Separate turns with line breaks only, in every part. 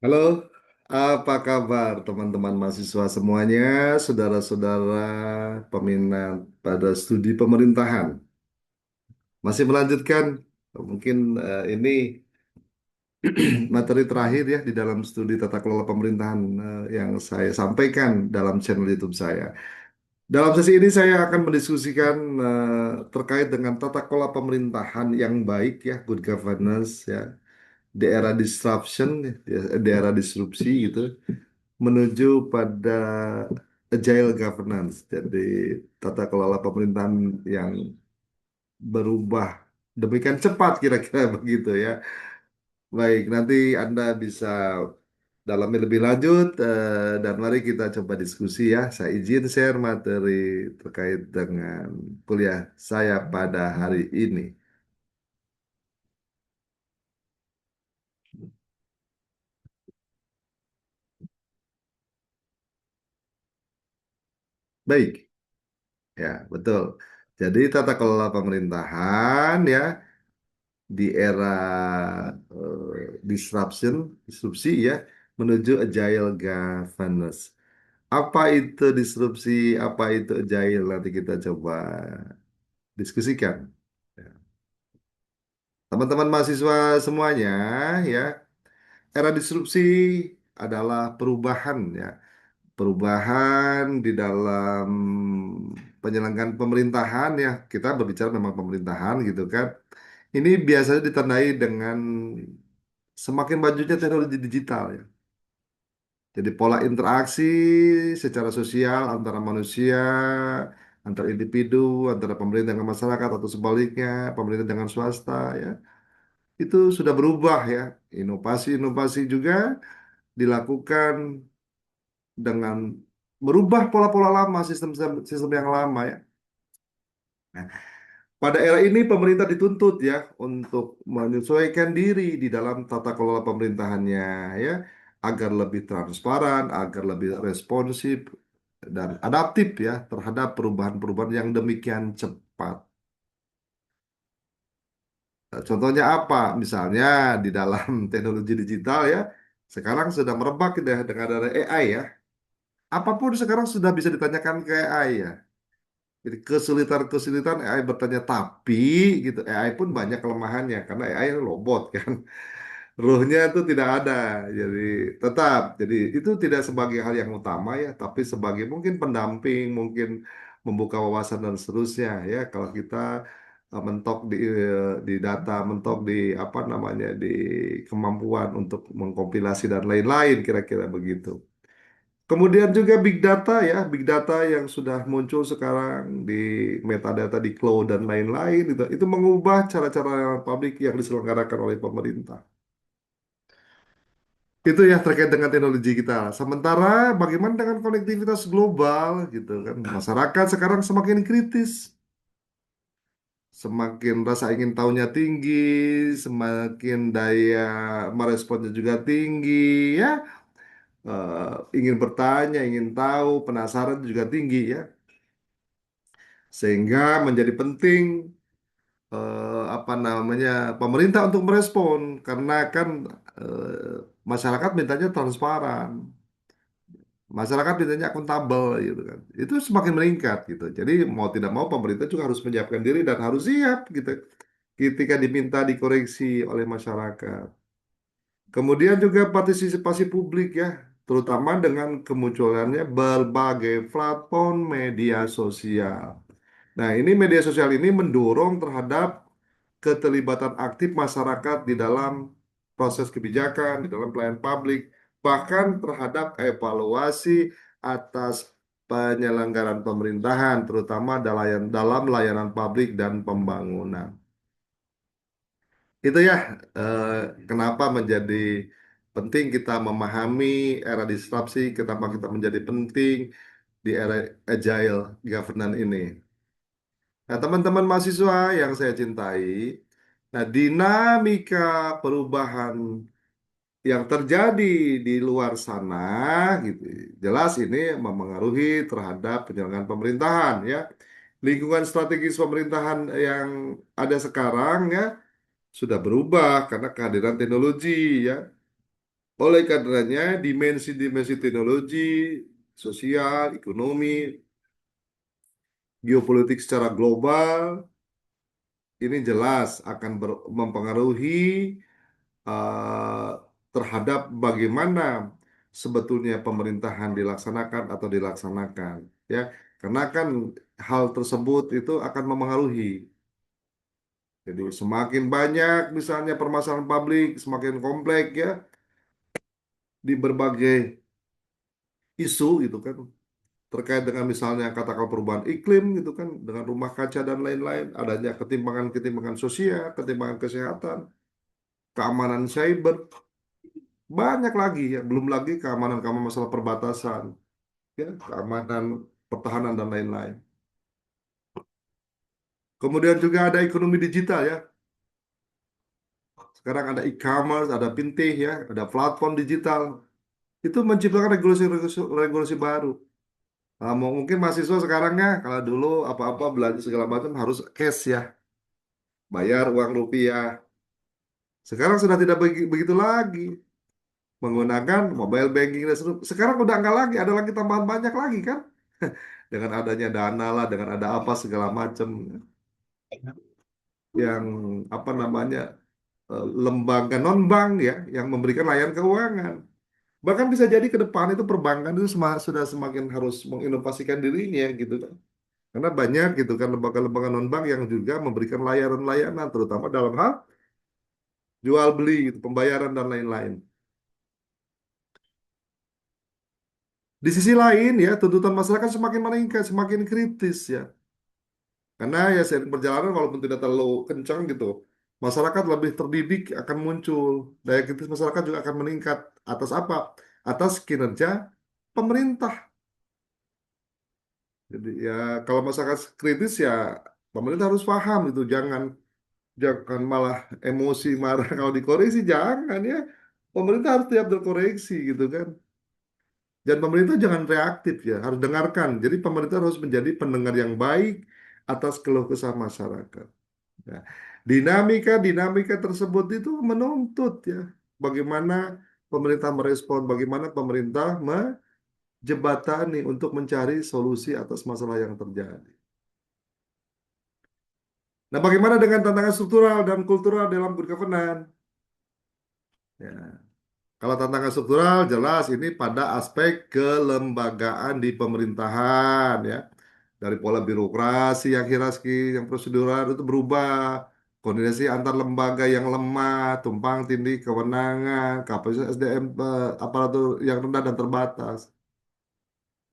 Halo, apa kabar teman-teman mahasiswa semuanya, saudara-saudara peminat pada studi pemerintahan? Masih melanjutkan, mungkin ini materi terakhir ya di dalam studi tata kelola pemerintahan yang saya sampaikan dalam channel YouTube saya. Dalam sesi ini saya akan mendiskusikan terkait dengan tata kelola pemerintahan yang baik ya, good governance ya, di era disruption, ya, di era disrupsi gitu, menuju pada agile governance. Jadi tata kelola pemerintahan yang berubah demikian cepat kira-kira begitu ya. Baik, nanti Anda bisa dalami lebih lanjut dan mari kita coba diskusi ya. Saya izin share materi terkait dengan kuliah saya pada hari ini. Baik, ya betul. Jadi tata kelola pemerintahan ya di era disrupsi ya, menuju agile governance. Apa itu disrupsi, apa itu agile, nanti kita coba diskusikan. Ya. Teman-teman mahasiswa semuanya, ya, era disrupsi adalah perubahan ya, perubahan di dalam penyelenggaraan pemerintahan ya. Kita berbicara memang pemerintahan gitu kan. Ini biasanya ditandai dengan semakin majunya teknologi digital ya. Jadi pola interaksi secara sosial antara manusia, antar individu, antara pemerintah dengan masyarakat atau sebaliknya, pemerintah dengan swasta ya, itu sudah berubah ya. Inovasi-inovasi juga dilakukan dengan merubah pola-pola lama, sistem yang lama ya. Nah, pada era ini pemerintah dituntut ya untuk menyesuaikan diri di dalam tata kelola pemerintahannya ya, agar lebih transparan, agar lebih responsif dan adaptif ya terhadap perubahan-perubahan yang demikian cepat. Nah, contohnya apa? Misalnya di dalam teknologi digital ya, sekarang sudah merebak ya dengan ada AI ya. Apapun sekarang sudah bisa ditanyakan ke AI ya. Jadi kesulitan-kesulitan AI bertanya tapi gitu. AI pun banyak kelemahannya karena AI robot kan. Ruhnya itu tidak ada. Jadi tetap. Jadi itu tidak sebagai hal yang utama ya, tapi sebagai mungkin pendamping, mungkin membuka wawasan dan seterusnya ya. Kalau kita mentok di data, mentok di apa namanya di kemampuan untuk mengkompilasi dan lain-lain kira-kira begitu. Kemudian juga big data ya, big data yang sudah muncul sekarang di metadata di cloud dan lain-lain itu mengubah cara-cara publik yang diselenggarakan oleh pemerintah. Itu ya terkait dengan teknologi kita. Sementara bagaimana dengan konektivitas global gitu kan? Masyarakat sekarang semakin kritis, semakin rasa ingin tahunya tinggi, semakin daya meresponnya juga tinggi ya. Ingin bertanya, ingin tahu, penasaran juga tinggi ya. Sehingga menjadi penting apa namanya pemerintah untuk merespon karena kan masyarakat mintanya transparan, masyarakat mintanya akuntabel gitu kan. Itu semakin meningkat gitu. Jadi mau tidak mau pemerintah juga harus menyiapkan diri dan harus siap gitu ketika diminta dikoreksi oleh masyarakat. Kemudian juga partisipasi publik ya, terutama dengan kemunculannya berbagai platform media sosial. Nah, ini media sosial ini mendorong terhadap keterlibatan aktif masyarakat di dalam proses kebijakan, di dalam pelayanan publik, bahkan terhadap evaluasi atas penyelenggaraan pemerintahan, terutama dalam layanan publik dan pembangunan. Itu ya, eh, kenapa menjadi penting kita memahami era disrupsi, kenapa kita menjadi penting di era agile governance ini. Nah, teman-teman mahasiswa yang saya cintai, nah dinamika perubahan yang terjadi di luar sana gitu, jelas ini memengaruhi terhadap penyelenggaraan pemerintahan ya. Lingkungan strategis pemerintahan yang ada sekarang ya sudah berubah karena kehadiran teknologi ya. Oleh karenanya, dimensi-dimensi teknologi, sosial, ekonomi, geopolitik secara global ini jelas akan mempengaruhi eh, terhadap bagaimana sebetulnya pemerintahan dilaksanakan atau dilaksanakan, ya. Karena kan hal tersebut itu akan memengaruhi. Jadi semakin banyak misalnya permasalahan publik, semakin kompleks ya di berbagai isu gitu kan terkait dengan misalnya katakan perubahan iklim gitu kan dengan rumah kaca dan lain-lain, adanya ketimpangan-ketimpangan sosial, ketimpangan kesehatan, keamanan cyber, banyak lagi ya, belum lagi keamanan-keamanan masalah perbatasan, ya, keamanan pertahanan dan lain-lain. Kemudian juga ada ekonomi digital ya. Sekarang ada e-commerce, ada fintech ya, ada platform digital. Itu menciptakan regulasi baru. Mungkin mahasiswa sekarang ya, kalau dulu apa-apa belanja segala macam harus cash ya, bayar uang rupiah. Sekarang sudah tidak begitu lagi, menggunakan mobile banking dan seterusnya. Sekarang udah nggak lagi, ada lagi tambahan banyak lagi kan, dengan adanya dana lah, dengan ada apa segala macam yang apa namanya lembaga non bank ya, yang memberikan layanan keuangan. Bahkan bisa jadi ke depan itu perbankan itu sudah semakin harus menginovasikan dirinya gitu kan. Karena banyak gitu kan lembaga-lembaga non-bank yang juga memberikan layanan-layanan terutama dalam hal jual beli gitu, pembayaran dan lain-lain. Di sisi lain ya tuntutan masyarakat semakin meningkat, semakin kritis ya. Karena ya seiring perjalanan walaupun tidak terlalu kencang gitu, masyarakat lebih terdidik akan muncul. Daya kritis masyarakat juga akan meningkat atas apa? Atas kinerja pemerintah. Jadi ya kalau masyarakat kritis ya pemerintah harus paham itu jangan malah emosi marah kalau dikoreksi jangan ya pemerintah harus tiap terkoreksi gitu kan dan pemerintah jangan reaktif ya harus dengarkan jadi pemerintah harus menjadi pendengar yang baik atas keluh kesah masyarakat. Nah, dinamika tersebut itu menuntut ya bagaimana pemerintah merespon bagaimana pemerintah menjembatani untuk mencari solusi atas masalah yang terjadi. Nah, bagaimana dengan tantangan struktural dan kultural dalam good governance? Ya. Kalau tantangan struktural jelas ini pada aspek kelembagaan di pemerintahan ya. Dari pola birokrasi yang hierarki, yang prosedural itu berubah. Koordinasi antar lembaga yang lemah, tumpang tindih kewenangan, kapasitas SDM aparatur yang rendah dan terbatas.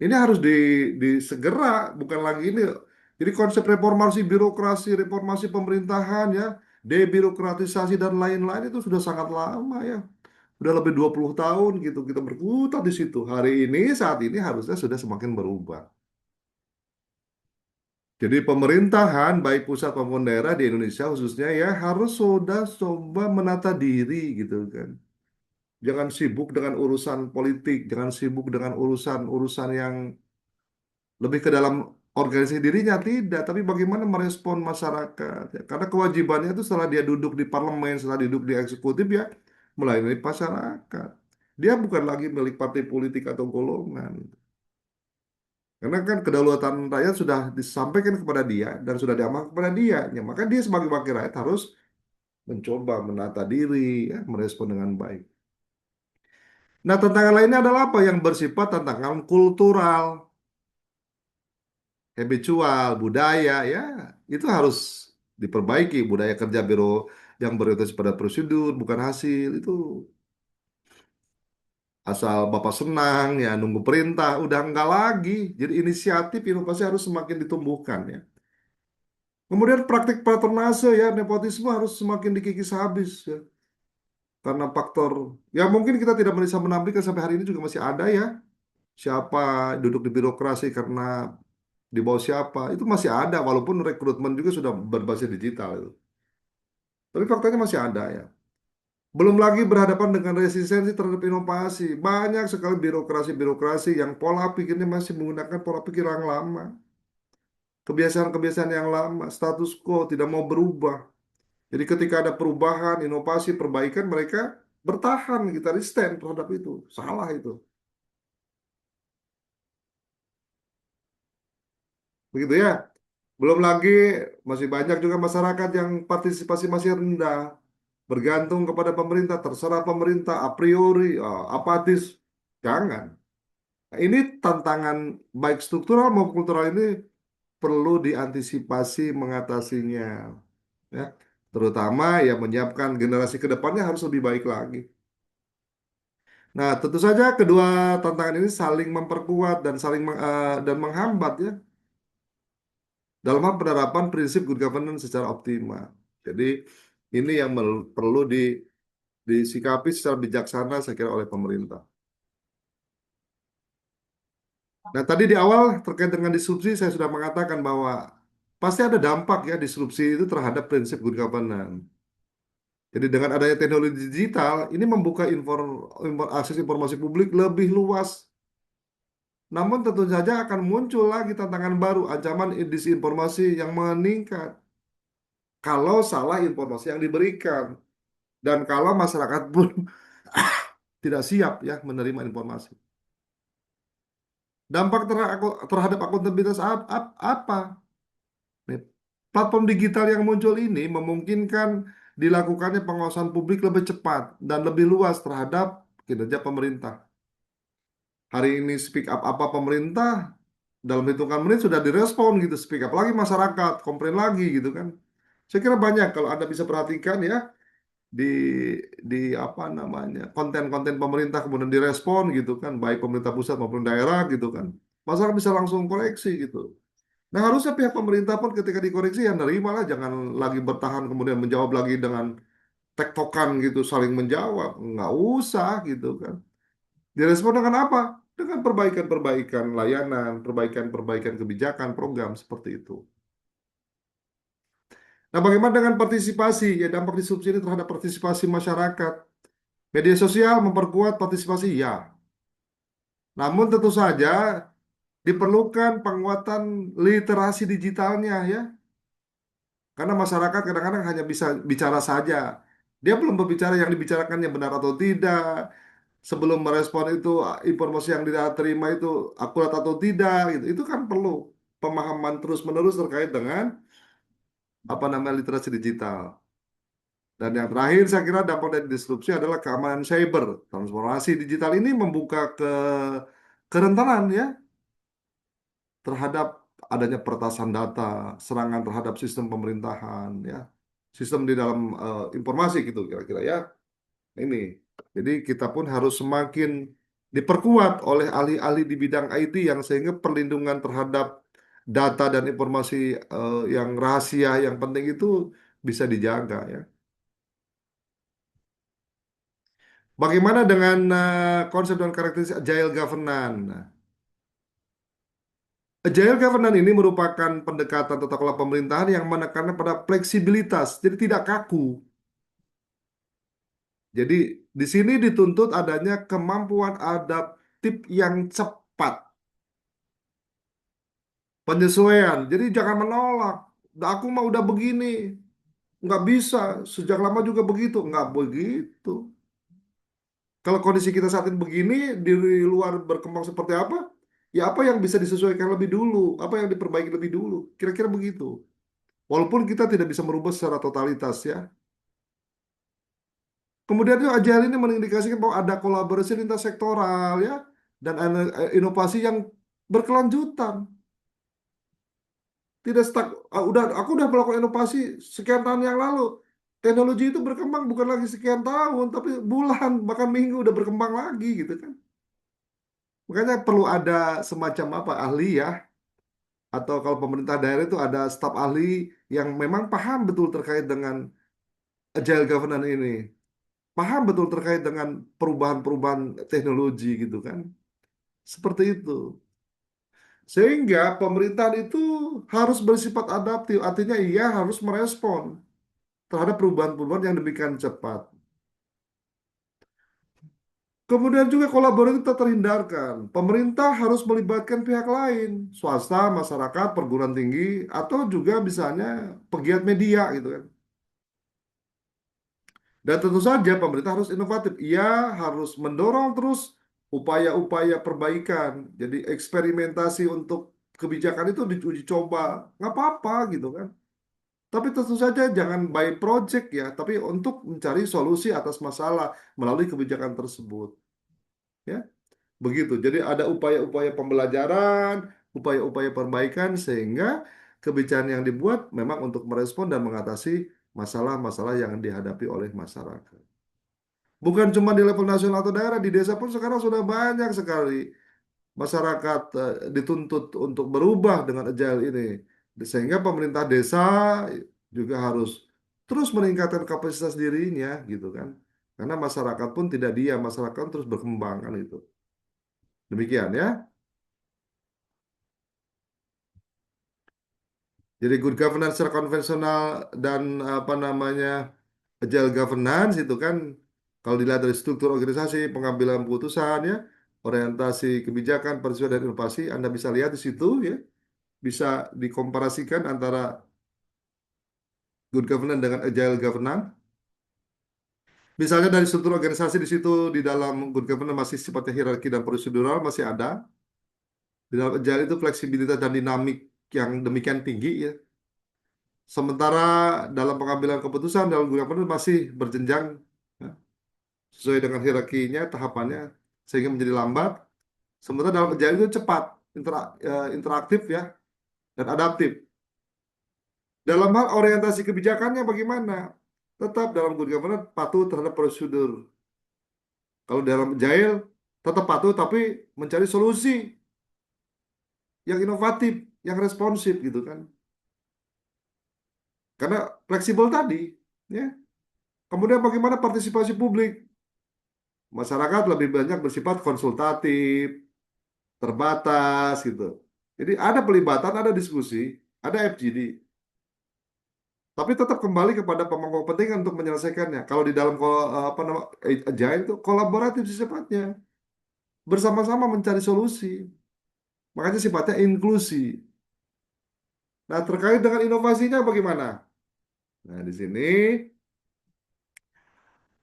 Ini harus disegera, bukan lagi ini. Jadi konsep reformasi birokrasi, reformasi pemerintahan ya, debirokratisasi dan lain-lain itu sudah sangat lama ya. Udah lebih 20 tahun gitu kita berkutat di situ. Hari ini saat ini harusnya sudah semakin berubah. Jadi pemerintahan baik pusat maupun daerah di Indonesia khususnya ya harus sudah coba menata diri gitu kan. Jangan sibuk dengan urusan politik, jangan sibuk dengan urusan-urusan yang lebih ke dalam organisasi dirinya tidak, tapi bagaimana merespon masyarakat. Ya. Karena kewajibannya itu setelah dia duduk di parlemen, setelah duduk di eksekutif ya melayani masyarakat. Dia bukan lagi milik partai politik atau golongan. Karena kan kedaulatan rakyat sudah disampaikan kepada dia dan sudah diamankan kepada dia. Ya, maka dia sebagai wakil rakyat harus mencoba menata diri, ya, merespon dengan baik. Nah, tantangan lainnya adalah apa? Yang bersifat tantangan kultural, habitual, budaya, ya itu harus diperbaiki. Budaya kerja biro yang berorientasi pada prosedur, bukan hasil. Itu asal Bapak senang, ya nunggu perintah, udah enggak lagi. Jadi inisiatif inovasi harus semakin ditumbuhkan, ya. Kemudian praktik patronase ya nepotisme harus semakin dikikis habis ya. Karena faktor ya mungkin kita tidak bisa menampilkan sampai hari ini juga masih ada ya. Siapa duduk di birokrasi karena di bawah siapa itu masih ada walaupun rekrutmen juga sudah berbasis digital itu. Tapi faktanya masih ada ya. Belum lagi berhadapan dengan resistensi terhadap inovasi. Banyak sekali birokrasi-birokrasi yang pola pikirnya masih menggunakan pola pikir yang lama. Kebiasaan-kebiasaan yang lama, status quo tidak mau berubah. Jadi ketika ada perubahan, inovasi, perbaikan, mereka bertahan, kita stand terhadap itu. Salah itu. Begitu ya. Belum lagi masih banyak juga masyarakat yang partisipasi masih rendah, bergantung kepada pemerintah, terserah pemerintah, a priori, apatis. Jangan. Nah, ini tantangan baik struktural maupun kultural ini perlu diantisipasi mengatasinya, ya. Terutama ya menyiapkan generasi ke depannya harus lebih baik lagi. Nah, tentu saja kedua tantangan ini saling memperkuat dan dan menghambat ya dalam hal penerapan prinsip good governance secara optimal. Jadi ini yang perlu disikapi secara bijaksana saya kira oleh pemerintah. Nah, tadi di awal terkait dengan disrupsi saya sudah mengatakan bahwa pasti ada dampak ya disrupsi itu terhadap prinsip good governance. Jadi dengan adanya teknologi digital ini membuka akses informasi publik lebih luas. Namun tentu saja akan muncul lagi tantangan baru, ancaman disinformasi yang meningkat kalau salah informasi yang diberikan dan kalau masyarakat pun tidak siap ya menerima informasi. Dampak terhadap akuntabilitas apa? Nih, platform digital yang muncul ini memungkinkan dilakukannya pengawasan publik lebih cepat dan lebih luas terhadap kinerja pemerintah. Hari ini speak up apa pemerintah dalam hitungan menit sudah direspon gitu, speak up lagi masyarakat, komplain lagi gitu kan. Saya kira banyak kalau Anda bisa perhatikan ya di di apa namanya konten-konten pemerintah kemudian direspon gitu kan, baik pemerintah pusat maupun daerah gitu kan. Masyarakat bisa langsung koreksi gitu. Nah, harusnya pihak pemerintah pun ketika dikoreksi ya nerima lah, jangan lagi bertahan kemudian menjawab lagi dengan tektokan gitu, saling menjawab. Nggak usah gitu kan. Direspon dengan apa? Dengan perbaikan-perbaikan layanan, perbaikan-perbaikan kebijakan, program seperti itu. Nah, bagaimana dengan partisipasi? Ya, dampak disrupsi ini terhadap partisipasi masyarakat. Media sosial memperkuat partisipasi, ya. Namun tentu saja diperlukan penguatan literasi digitalnya, ya. Karena masyarakat kadang-kadang hanya bisa bicara saja. Dia belum berbicara yang dibicarakannya benar atau tidak. Sebelum merespon itu, informasi yang dia terima itu akurat atau tidak. Gitu. Itu kan perlu pemahaman terus-menerus terkait dengan apa namanya literasi digital. Dan yang terakhir saya kira dampak dari disrupsi adalah keamanan cyber. Transformasi digital ini membuka kerentanan ya terhadap adanya peretasan data, serangan terhadap sistem pemerintahan ya, sistem di dalam informasi gitu kira-kira ya. Ini. Jadi kita pun harus semakin diperkuat oleh ahli-ahli di bidang IT yang sehingga perlindungan terhadap data dan informasi yang rahasia yang penting itu bisa dijaga ya. Bagaimana dengan konsep dan karakteristik agile governance? Nah, agile governance ini merupakan pendekatan tata kelola pemerintahan yang menekankan pada fleksibilitas, jadi tidak kaku. Jadi di sini dituntut adanya kemampuan adaptif yang cepat, penyesuaian. Jadi jangan menolak. Aku mah udah begini, nggak bisa. Sejak lama juga begitu, nggak begitu. Kalau kondisi kita saat ini begini, di luar berkembang seperti apa? Ya apa yang bisa disesuaikan lebih dulu, apa yang diperbaiki lebih dulu. Kira-kira begitu. Walaupun kita tidak bisa merubah secara totalitas ya. Kemudian juga agile ini mengindikasikan bahwa ada kolaborasi lintas sektoral ya dan inovasi yang berkelanjutan. Tidak stuck. Aku udah melakukan inovasi sekian tahun yang lalu. Teknologi itu berkembang bukan lagi sekian tahun, tapi bulan bahkan minggu udah berkembang lagi gitu kan. Makanya perlu ada semacam apa ahli ya, atau kalau pemerintah daerah itu ada staf ahli yang memang paham betul terkait dengan agile governance ini, paham betul terkait dengan perubahan-perubahan teknologi gitu kan. Seperti itu. Sehingga pemerintahan itu harus bersifat adaptif, artinya ia harus merespon terhadap perubahan-perubahan yang demikian cepat. Kemudian juga kolaborasi tak terhindarkan. Pemerintah harus melibatkan pihak lain, swasta, masyarakat, perguruan tinggi, atau juga misalnya pegiat media gitu kan. Dan tentu saja pemerintah harus inovatif. Ia harus mendorong terus upaya-upaya perbaikan. Jadi eksperimentasi untuk kebijakan itu diuji coba. Nggak apa-apa gitu kan. Tapi tentu saja jangan by project ya, tapi untuk mencari solusi atas masalah melalui kebijakan tersebut. Ya, begitu. Jadi ada upaya-upaya pembelajaran, upaya-upaya perbaikan sehingga kebijakan yang dibuat memang untuk merespon dan mengatasi masalah-masalah yang dihadapi oleh masyarakat. Bukan cuma di level nasional atau daerah, di desa pun sekarang sudah banyak sekali masyarakat dituntut untuk berubah dengan agile ini. Sehingga pemerintah desa juga harus terus meningkatkan kapasitas dirinya gitu kan. Karena masyarakat pun tidak diam, masyarakat terus berkembang kan itu. Demikian ya. Jadi good governance secara konvensional dan apa namanya agile governance itu kan kalau dilihat dari struktur organisasi, pengambilan keputusan ya, orientasi kebijakan, peristiwa dan inovasi, Anda bisa lihat di situ ya, bisa dikomparasikan antara good governance dengan agile governance. Misalnya dari struktur organisasi di situ di dalam good governance masih sifatnya hierarki dan prosedural masih ada. Di dalam agile itu fleksibilitas dan dinamik yang demikian tinggi ya. Sementara dalam pengambilan keputusan dalam good governance masih berjenjang ya, sesuai dengan hierarkinya, tahapannya sehingga menjadi lambat. Sementara dalam agile itu cepat, interaktif ya dan adaptif. Dalam hal orientasi kebijakannya bagaimana? Tetap dalam good governance patuh terhadap prosedur. Kalau dalam agile tetap patuh tapi mencari solusi yang inovatif, yang responsif gitu kan. Karena fleksibel tadi, ya. Kemudian bagaimana partisipasi publik? Masyarakat lebih banyak bersifat konsultatif, terbatas gitu. Jadi ada pelibatan, ada diskusi, ada FGD. Tapi tetap kembali kepada pemangku kepentingan untuk menyelesaikannya. Kalau di dalam apa nama agile itu kolaboratif sifatnya, bersama-sama mencari solusi. Makanya sifatnya inklusi. Nah, terkait dengan inovasinya bagaimana? Nah, di sini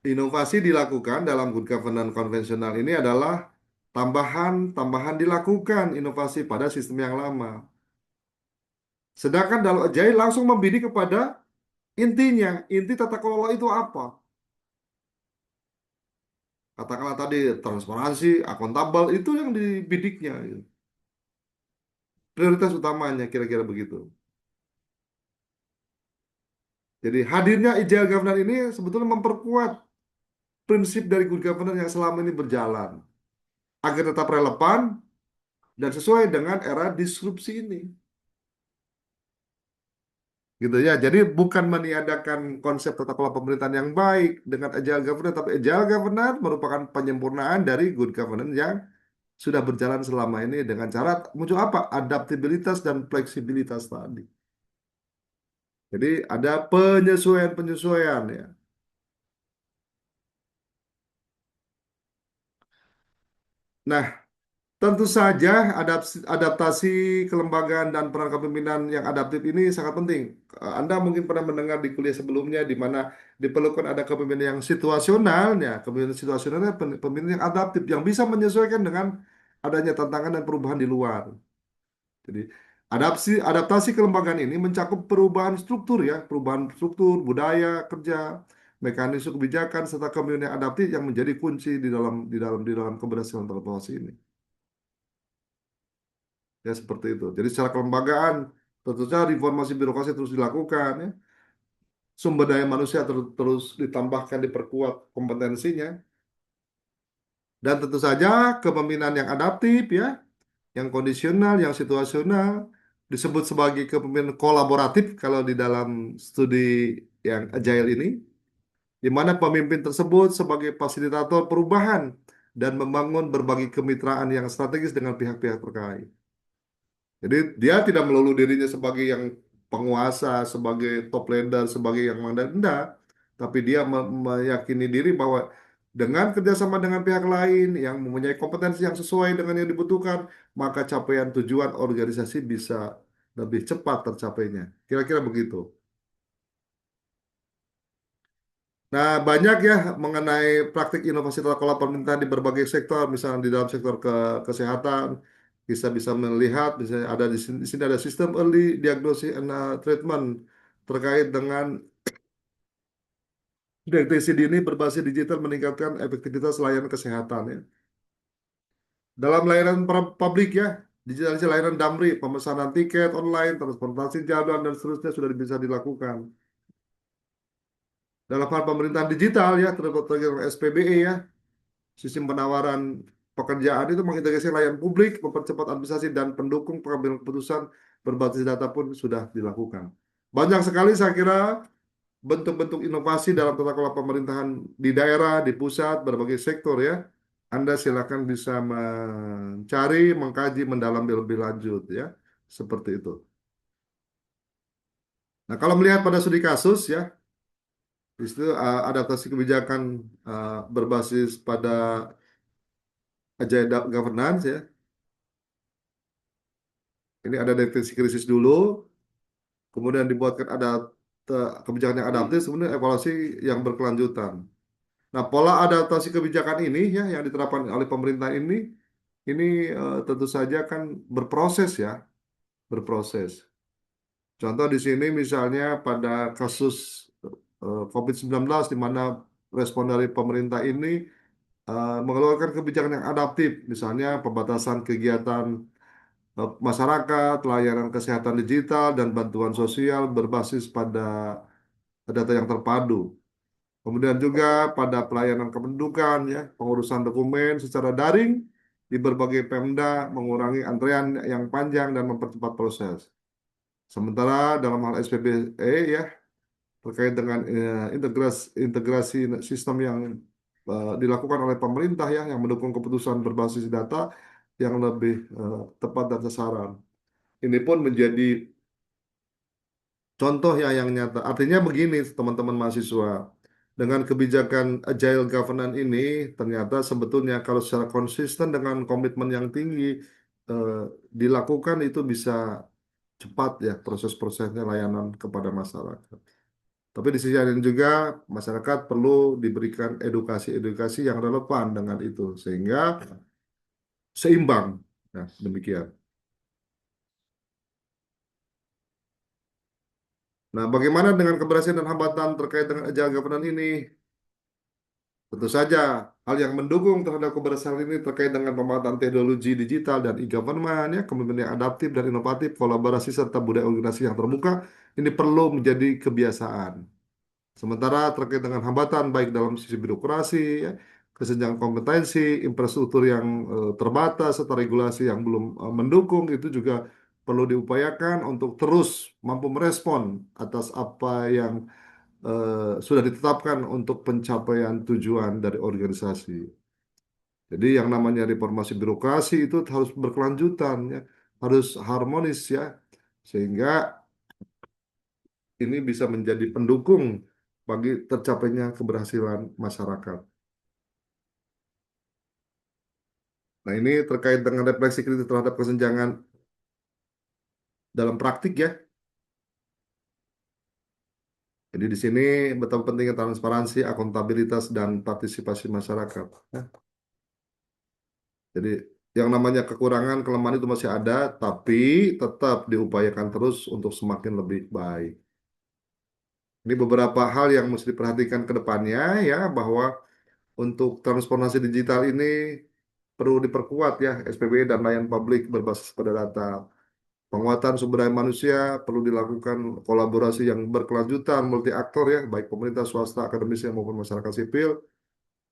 inovasi dilakukan dalam good governance konvensional ini adalah tambahan-tambahan dilakukan inovasi pada sistem yang lama. Sedangkan dalam Agile langsung membidik kepada intinya, inti tata kelola itu apa? Katakanlah tadi transparansi, akuntabel, itu yang dibidiknya. Gitu. Prioritas utamanya kira-kira begitu. Jadi hadirnya Agile Governance ini sebetulnya memperkuat prinsip dari good governance yang selama ini berjalan agar tetap relevan dan sesuai dengan era disrupsi ini. Gitu ya. Jadi bukan meniadakan konsep tata kelola pemerintahan yang baik dengan agile governance, tapi agile governance merupakan penyempurnaan dari good governance yang sudah berjalan selama ini dengan cara muncul apa? Adaptabilitas dan fleksibilitas tadi. Jadi ada penyesuaian-penyesuaian ya. Nah, tentu saja adaptasi kelembagaan dan peran kepemimpinan yang adaptif ini sangat penting. Anda mungkin pernah mendengar di kuliah sebelumnya di mana diperlukan ada kepemimpinan yang situasional, ya. Kepemimpinan situasionalnya pemimpinan yang adaptif yang bisa menyesuaikan dengan adanya tantangan dan perubahan di luar. Jadi adaptasi kelembagaan ini mencakup perubahan struktur ya, perubahan struktur, budaya kerja, mekanisme kebijakan serta kepemimpinan yang adaptif yang menjadi kunci di dalam keberhasilan transformasi ini. Ya seperti itu. Jadi secara kelembagaan tentunya reformasi birokrasi terus dilakukan ya. Sumber daya manusia terus ditambahkan, diperkuat kompetensinya dan tentu saja kepemimpinan yang adaptif ya, yang kondisional, yang situasional disebut sebagai kepemimpinan kolaboratif kalau di dalam studi yang agile ini di mana pemimpin tersebut sebagai fasilitator perubahan dan membangun berbagai kemitraan yang strategis dengan pihak-pihak terkait. Jadi dia tidak melulu dirinya sebagai yang penguasa, sebagai top leader, sebagai yang mandat, enggak. Tapi dia meyakini diri bahwa dengan kerjasama dengan pihak lain yang mempunyai kompetensi yang sesuai dengan yang dibutuhkan, maka capaian tujuan organisasi bisa lebih cepat tercapainya. Kira-kira begitu. Nah, banyak ya mengenai praktik inovasi tata kelola pemerintahan di berbagai sektor, misalnya di dalam sektor kesehatan, bisa bisa melihat, misalnya ada di sini ada sistem early diagnosis and treatment terkait dengan deteksi dini berbasis digital meningkatkan efektivitas layanan kesehatan ya. Dalam layanan publik ya, digitalisasi layanan Damri, pemesanan tiket online, transportasi jalan dan seterusnya sudah bisa dilakukan. Dalam hal pemerintahan digital ya, terutama SPBE ya, sistem penawaran pekerjaan itu mengintegrasi layanan publik, mempercepat administrasi dan pendukung pengambilan keputusan berbasis data pun sudah dilakukan. Banyak sekali saya kira bentuk-bentuk inovasi dalam tata kelola pemerintahan di daerah, di pusat, berbagai sektor ya. Anda silakan bisa mencari, mengkaji, mendalami lebih lanjut ya. Seperti itu. Nah, kalau melihat pada studi kasus ya, itu adaptasi kebijakan berbasis pada agile governance ya. Ini ada deteksi krisis dulu, kemudian dibuatkan ada kebijakan yang adaptif, kemudian evaluasi yang berkelanjutan. Nah, pola adaptasi kebijakan ini ya yang diterapkan oleh pemerintah ini tentu saja kan berproses ya, berproses. Contoh di sini misalnya pada kasus COVID-19 di mana respon dari pemerintah ini mengeluarkan kebijakan yang adaptif, misalnya pembatasan kegiatan masyarakat, layanan kesehatan digital, dan bantuan sosial berbasis pada data yang terpadu. Kemudian juga pada pelayanan kependudukan, ya, pengurusan dokumen secara daring di berbagai Pemda, mengurangi antrean yang panjang dan mempercepat proses. Sementara dalam hal SPBE ya terkait dengan integrasi sistem yang dilakukan oleh pemerintah ya yang mendukung keputusan berbasis data yang lebih tepat dan sasaran. Ini pun menjadi contoh ya yang nyata. Artinya begini, teman-teman mahasiswa, dengan kebijakan agile governance ini, ternyata sebetulnya kalau secara konsisten dengan komitmen yang tinggi eh, dilakukan itu bisa cepat ya proses-prosesnya layanan kepada masyarakat. Tapi di sisi lain juga masyarakat perlu diberikan edukasi-edukasi yang relevan dengan itu sehingga seimbang. Nah, demikian. Nah, bagaimana dengan keberhasilan dan hambatan terkait dengan agile governance ini? Tentu saja, hal yang mendukung terhadap keberhasilan ini terkait dengan pemanfaatan teknologi digital dan e-government, ya, kepemimpinan yang adaptif dan inovatif, kolaborasi serta budaya organisasi yang terbuka, ini perlu menjadi kebiasaan. Sementara terkait dengan hambatan baik dalam sisi birokrasi, ya, kesenjangan kompetensi, infrastruktur yang terbatas, serta regulasi yang belum mendukung, itu juga perlu diupayakan untuk terus mampu merespon atas apa yang sudah ditetapkan untuk pencapaian tujuan dari organisasi. Jadi yang namanya reformasi birokrasi itu harus berkelanjutan ya, harus harmonis ya, sehingga ini bisa menjadi pendukung bagi tercapainya keberhasilan masyarakat. Nah ini terkait dengan refleksi kritis terhadap kesenjangan dalam praktik ya. Jadi di sini betapa pentingnya transparansi, akuntabilitas, dan partisipasi masyarakat. Ya. Jadi yang namanya kekurangan, kelemahan itu masih ada, tapi tetap diupayakan terus untuk semakin lebih baik. Ini beberapa hal yang mesti diperhatikan ke depannya ya, bahwa untuk transformasi digital ini perlu diperkuat ya, SPB dan layanan publik berbasis pada data. Penguatan sumber daya manusia perlu dilakukan kolaborasi yang berkelanjutan, multi aktor ya, baik pemerintah, swasta, akademisi maupun masyarakat sipil.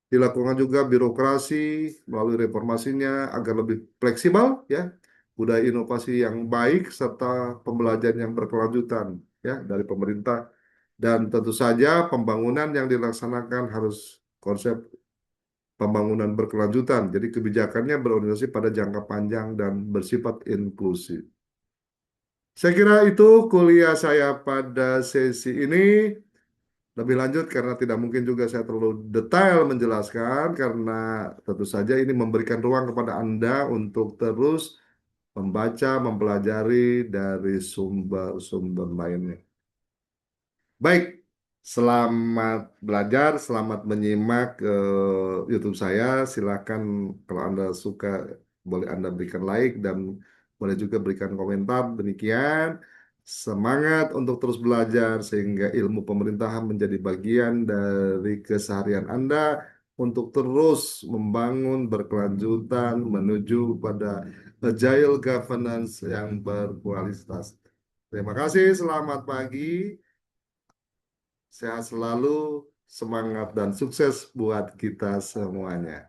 Dilakukan juga birokrasi melalui reformasinya agar lebih fleksibel ya, budaya inovasi yang baik serta pembelajaran yang berkelanjutan ya dari pemerintah dan tentu saja pembangunan yang dilaksanakan harus konsep pembangunan berkelanjutan. Jadi kebijakannya berorientasi pada jangka panjang dan bersifat inklusif. Saya kira itu kuliah saya pada sesi ini. Lebih lanjut karena tidak mungkin juga saya terlalu detail menjelaskan karena tentu saja ini memberikan ruang kepada Anda untuk terus membaca, mempelajari dari sumber-sumber lainnya. Baik, Selamat belajar, selamat menyimak YouTube saya. Silakan kalau Anda suka, boleh Anda berikan like dan boleh juga berikan komentar. Demikian, semangat untuk terus belajar sehingga ilmu pemerintahan menjadi bagian dari keseharian Anda untuk terus membangun berkelanjutan menuju pada agile governance yang berkualitas. Terima kasih, selamat pagi. Sehat selalu, semangat dan sukses buat kita semuanya.